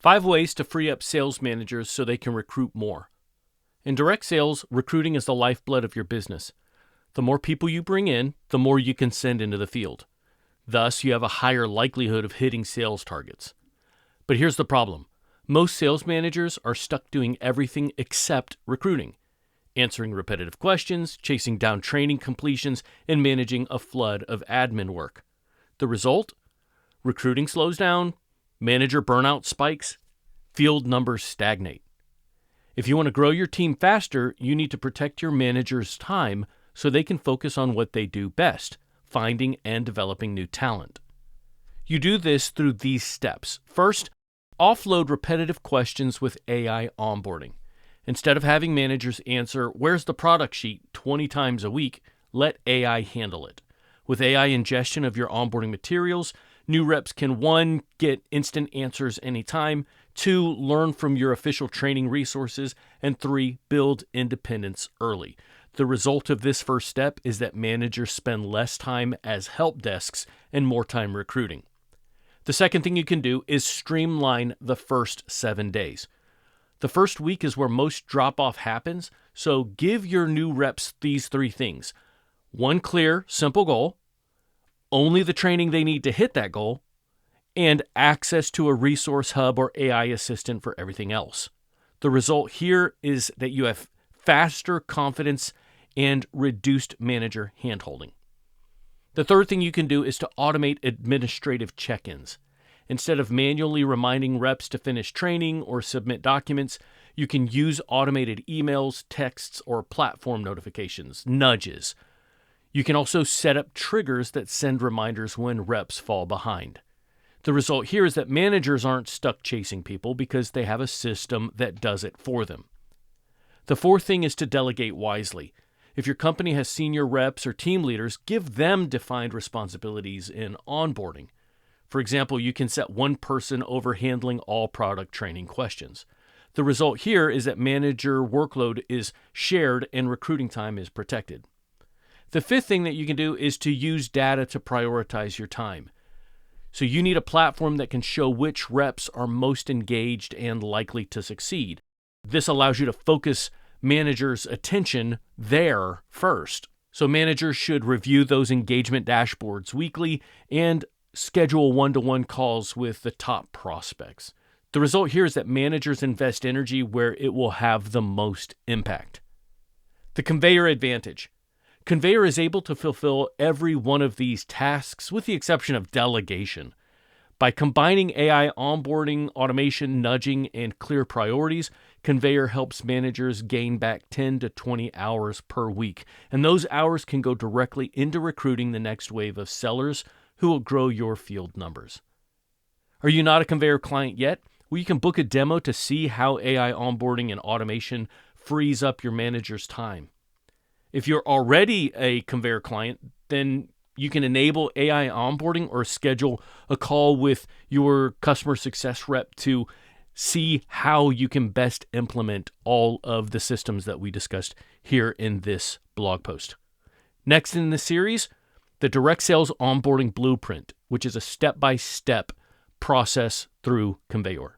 5 ways to free up sales managers so they can recruit more. In direct sales, recruiting is the lifeblood of your business. The more people you bring in, the more you can send into the field. Thus, you have a higher likelihood of hitting sales targets. But here's the problem. Most sales managers are stuck doing everything except recruiting, answering repetitive questions, chasing down training completions, and managing a flood of admin work. The result? Recruiting slows down, manager burnout spikes, field numbers stagnate. If you want to grow your team faster, you need to protect your manager's time so they can focus on what they do best, finding and developing new talent. You do this through these steps. First, offload repetitive questions with AI onboarding. Instead of having managers answer, "Where's the product sheet?" 20 times a week, let AI handle it. With AI ingestion of your onboarding materials, new reps can 1. Get instant answers anytime, 2. Learn from your official training resources, and 3. Build independence early. The result of this first step is that managers spend less time as help desks and more time recruiting. The second thing you can do is streamline the first 7 days. The first week is where most drop-off happens, so give your new reps these 3 things. 1 clear, simple goal, only the training they need to hit that goal, and access to a resource hub or AI assistant for everything else. The result here is that you have faster confidence and reduced manager handholding. The third thing you can do is to automate administrative check-ins. Instead of manually reminding reps to finish training or submit documents, you can use automated emails, texts, or platform notifications, nudges. You can also set up triggers that send reminders when reps fall behind. The result here is that managers aren't stuck chasing people because they have a system that does it for them. The fourth thing is to delegate wisely. If your company has senior reps or team leaders, give them defined responsibilities in onboarding. For example, you can set 1 person over handling all product training questions. The result here is that manager workload is shared and recruiting time is protected. The fifth thing that you can do is to use data to prioritize your time. So you need a platform that can show which reps are most engaged and likely to succeed. This allows you to focus managers' attention there first. So managers should review those engagement dashboards weekly and schedule 1-to-1 calls with the top prospects. The result here is that managers invest energy where it will have the most impact. The ConveYour advantage. ConveYour is able to fulfill every one of these tasks with the exception of delegation. By combining AI onboarding, automation, nudging, and clear priorities, ConveYour helps managers gain back 10 to 20 hours per week. And those hours can go directly into recruiting the next wave of sellers who will grow your field numbers. Are you not a ConveYour client yet? Well, you can book a demo to see how AI onboarding and automation frees up your manager's time. If you're already a ConveYour client, then you can enable AI onboarding or schedule a call with your customer success rep to see how you can best implement all of the systems that we discussed here in this blog post. Next in the series, the Direct Sales Onboarding Blueprint, which is a step-by-step process through ConveYour.